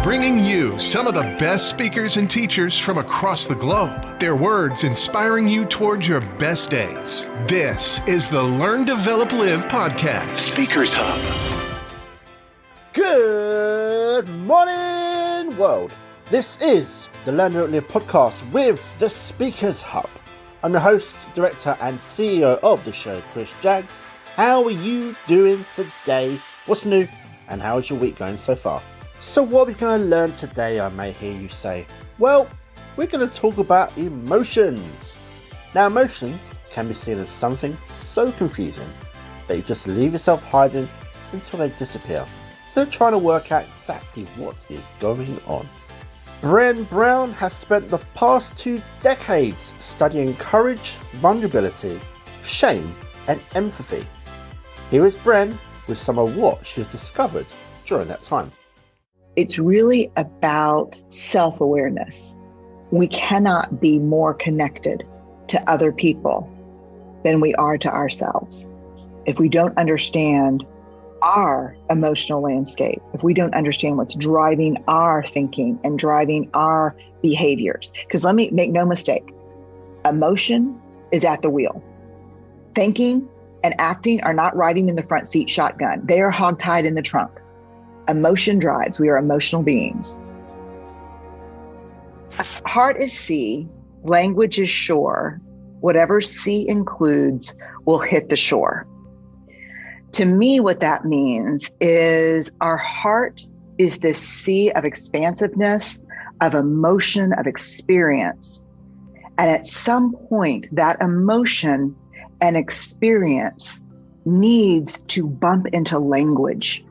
bringing you some of the best speakers and teachers from across the globe. Their words inspiring you towards your best days. This is the Learn, Develop, Live podcast, Speakers Hub. Good morning, world. This is the Learn, Develop, Live podcast with the Speakers Hub. I'm the host, director, and CEO of the show, Jaggs. How are you doing today? What's new? And how is your week going so far? So what are we going to learn today, I may hear you say? Well, we're going to talk about emotions. Now, emotions can be seen as something so confusing that you just leave yourself hiding until they disappear. So trying to work out exactly what is going on. Brene Brown has spent the past 2 decades studying courage, vulnerability, shame, and empathy. Here is Brene with some of what she has discovered during that time. It's really about self-awareness. We cannot be more connected to other people than we are to ourselves. If we don't understand our emotional landscape, if we don't understand what's driving our thinking and driving our behaviors, because let me make no mistake, emotion is at the wheel. Thinking and acting are not riding in the front seat shotgun. They are hogtied in the trunk. Emotion drives. We are emotional beings. Heart is sea, language is shore. Whatever sea includes will hit the shore. To me, what that means is our heart is this sea of expansiveness, of emotion, of experience. And at some point, that emotion and experience needs to bump into language.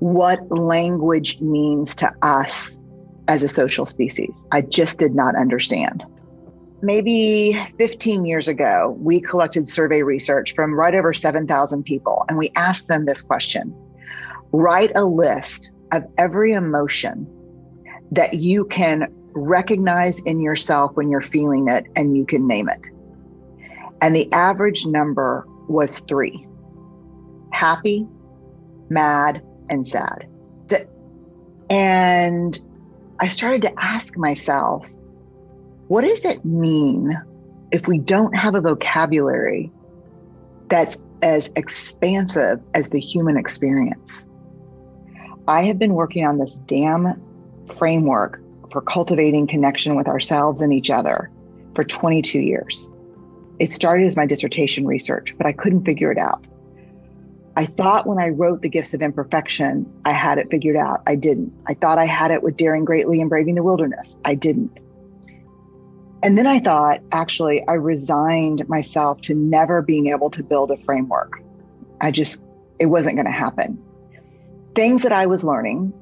What language means to us as a social species. I just did not understand. Maybe 15 years ago, we collected survey research from right over 7,000 people, and we asked them this question. Write a list of every emotion that you can recognize in yourself when you're feeling it, and you can name it. And the average number was 3. Happy, mad, and sad. And I started to ask myself, what does it mean if we don't have a vocabulary that's as expansive as the human experience? I have been working on this damn framework for cultivating connection with ourselves and each other for 22 years. It started as my dissertation research, but I couldn't figure it out. I thought when I wrote The Gifts of Imperfection, I had it figured out. I didn't. I thought I had it with Daring Greatly and Braving the Wilderness. I didn't. And then I thought, actually, I resigned myself to never being able to build a framework. It wasn't going to happen. Things that I was learning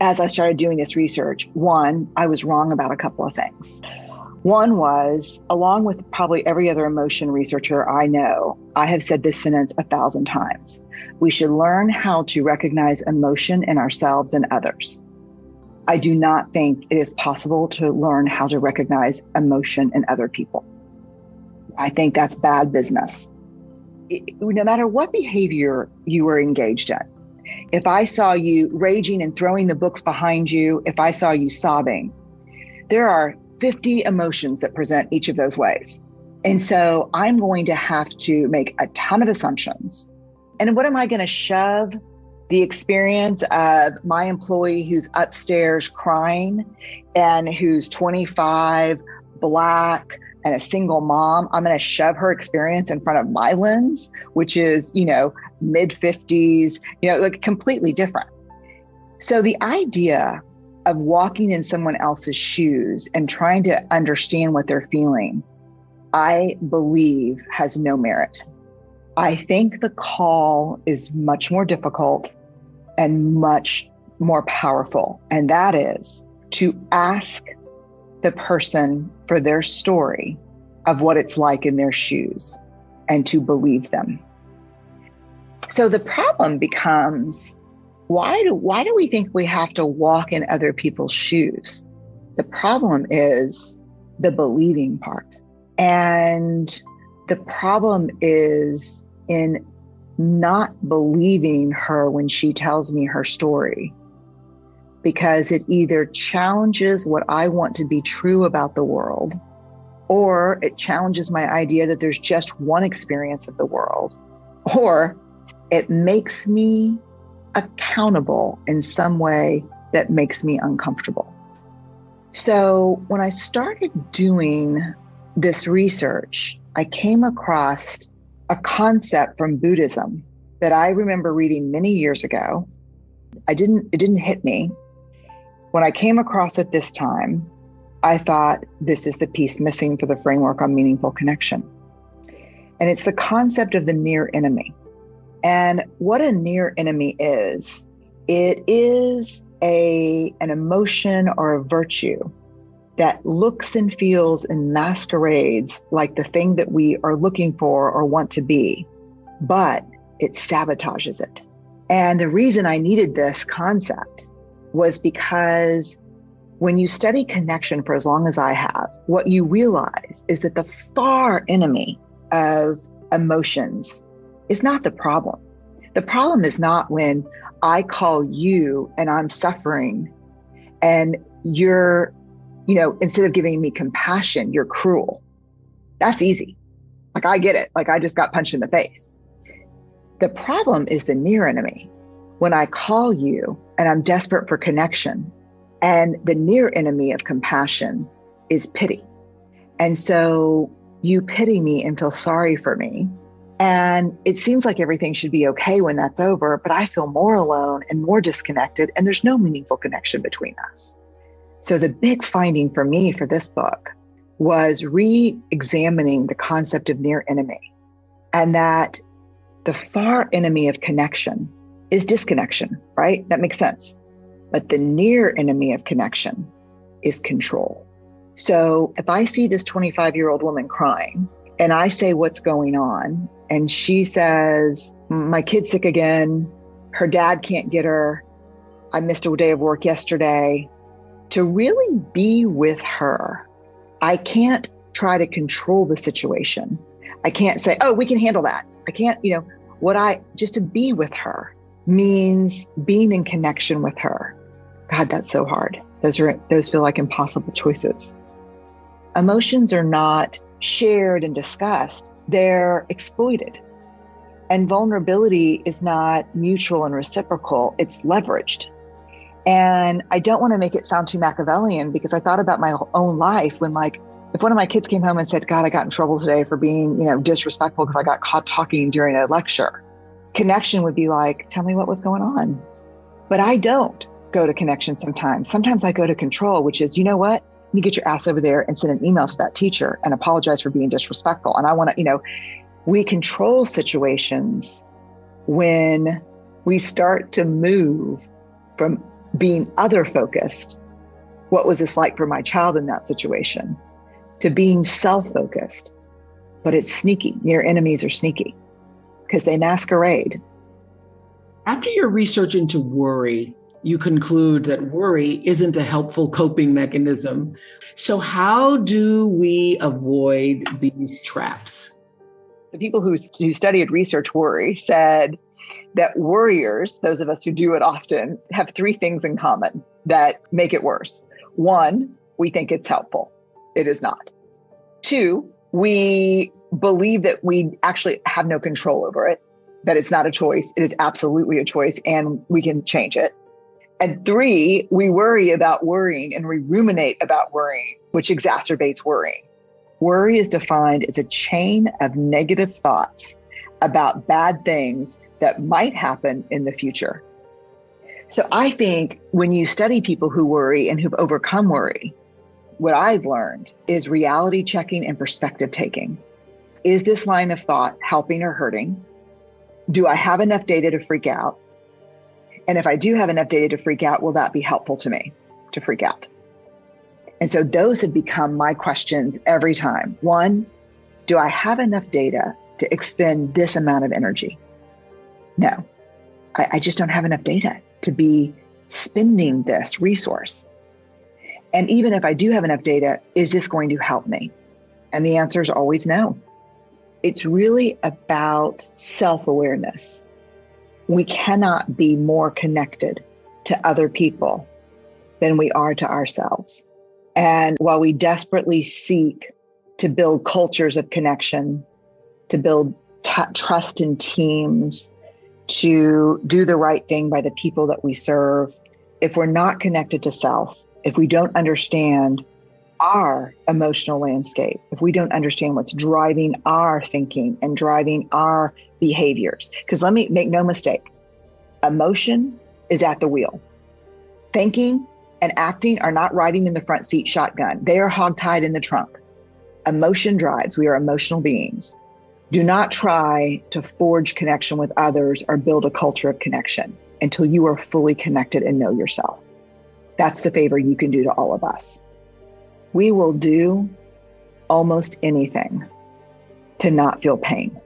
as I started doing this research, one, I was wrong about a couple of things. One was, along with probably every other emotion researcher I know, I have said this sentence 1,000 times. We should learn how to recognize emotion in ourselves and others. I do not think it is possible to learn how to recognize emotion in other people. I think that's bad business. No matter what behavior you were engaged in, if I saw you raging and throwing the books behind you, if I saw you sobbing, there are 50 emotions that present each of those ways. And so I'm going to have to make a ton of assumptions. And what am I going to shove the experience of my employee who's upstairs crying and who's 25, Black, and a single mom? I'm going to shove her experience in front of my lens, which is, mid 50s, like completely different. So the idea of walking in someone else's shoes and trying to understand what they're feeling, I believe has no merit. I think the call is much more difficult and much more powerful. And that is to ask the person for their story of what it's like in their shoes and to believe them. So the problem becomes, why do we think we have to walk in other people's shoes? The problem is the believing part. And the problem is in not believing her when she tells me her story. because it either challenges what I want to be true about the world, or it challenges my idea that there's just one experience of the world, or it makes me accountable in some way that makes me uncomfortable. So when I started doing this research, I came across a concept from Buddhism that I remember reading many years ago. It didn't hit me. When I came across it this time, I thought, this is the piece missing for the framework on meaningful connection. And it's the concept of the near enemy. And what a near enemy is, it is an emotion or a virtue that looks and feels and masquerades like the thing that we are looking for or want to be, but it sabotages it. And the reason I needed this concept was because when you study connection for as long as I have, what you realize is that the far enemy of emotions is not the problem. The problem is not when I call you and I'm suffering and you're, instead of giving me compassion, you're cruel. That's easy. Like, I get it. Like, I just got punched in the face. The problem is the near enemy. When I call you and I'm desperate for connection, and the near enemy of compassion is pity. And so you pity me and feel sorry for me. And it seems like everything should be okay when that's over, but I feel more alone and more disconnected, and there's no meaningful connection between us. So the big finding for me for this book was re-examining the concept of near enemy, and that the far enemy of connection is disconnection, right? That makes sense. But the near enemy of connection is control. So if I see this 25-year-old woman crying and I say, what's going on? And she says, my kid's sick again. Her dad can't get her. I missed a day of work yesterday. To really be with her, I can't try to control the situation. I can't say, oh, we can handle that. I can't, just to be with her means being in connection with her. God, that's so hard. Those feel like impossible choices. Emotions are not shared and discussed. They're exploited. And vulnerability is not mutual and reciprocal. It's leveraged. And I don't want to make it sound too Machiavellian, because I thought about my own life when, if one of my kids came home and said, God, I got in trouble today for being, disrespectful because I got caught talking during a lecture. Connection would be like, tell me what was going on. But I don't go to connection sometimes. Sometimes I go to control, which is, you know what? You get your ass over there and send an email to that teacher and apologize for being disrespectful. And I want to, we control situations when we start to move from being other focused. What was this like for my child in that situation? To being self-focused. But it's sneaky. Near enemies are sneaky because they masquerade. After your research into worry, you conclude that worry isn't a helpful coping mechanism. So how do we avoid these traps? The people who studied research worry said that worriers, those of us who do it often, have three things in common that make it worse. One, we think it's helpful. It is not. Two, we believe that we actually have no control over it, that it's not a choice. It is absolutely a choice and we can change it. And three, we worry about worrying and we ruminate about worrying, which exacerbates worrying. Worry is defined as a chain of negative thoughts about bad things that might happen in the future. So I think when you study people who worry and who've overcome worry, what I've learned is reality checking and perspective taking. Is this line of thought helping or hurting? Do I have enough data to freak out? And if I do have enough data to freak out, will that be helpful to me to freak out? And so those have become my questions every time. One, do I have enough data to expend this amount of energy? No, I just don't have enough data to be spending this resource. And even if I do have enough data, is this going to help me? And the answer is always no. It's really about self-awareness. We cannot be more connected to other people than we are to ourselves. And while we desperately seek to build cultures of connection, to build trust in teams, to do the right thing by the people that we serve, if we're not connected to self, if we don't understand our emotional landscape, if we don't understand what's driving our thinking and driving our behaviors, because let me make no mistake, emotion is at the wheel. Thinking and acting are not riding in the front seat shotgun. They are hogtied in the trunk. Emotion drives. We are emotional beings. Do not try to forge connection with others or build a culture of connection until you are fully connected and know yourself. That's the favor you can do to all of us. We will do almost anything to not feel pain,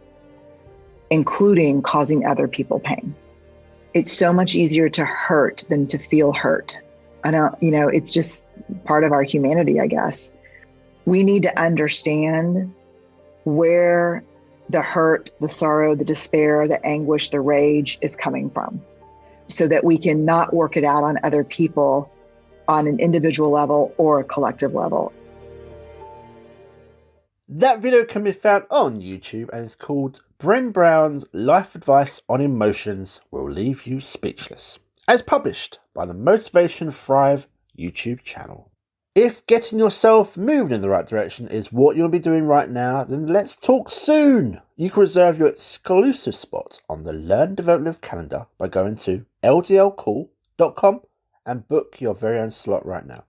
including causing other people pain. It's so much easier to hurt than to feel hurt. It's just part of our humanity, I guess. We need to understand where the hurt, the sorrow, the despair, the anguish, the rage is coming from, so that we can not work it out on other people on an individual level or a collective level. That video can be found on YouTube and is called Brene Brown's Life Advice on Emotions Will Leave You Speechless, as published by the Motivation Thrive YouTube channel. If getting yourself moving in the right direction is what you'll be doing right now, then let's talk soon. You can reserve your exclusive spot on the Learn, Develop, Live calendar by going to ldlcall.com and book your very own slot right now.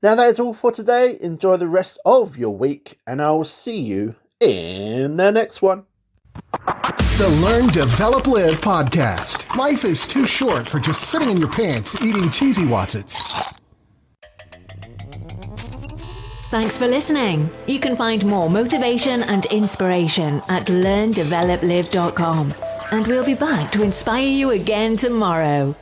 Now that is all for today. Enjoy the rest of your week, and I will see you in the next one. The Learn, Develop, Live podcast. Life is too short for just sitting in your pants eating cheesy Watsits. Thanks for listening. You can find more motivation and inspiration at learndeveloplive.com. And we'll be back to inspire you again tomorrow.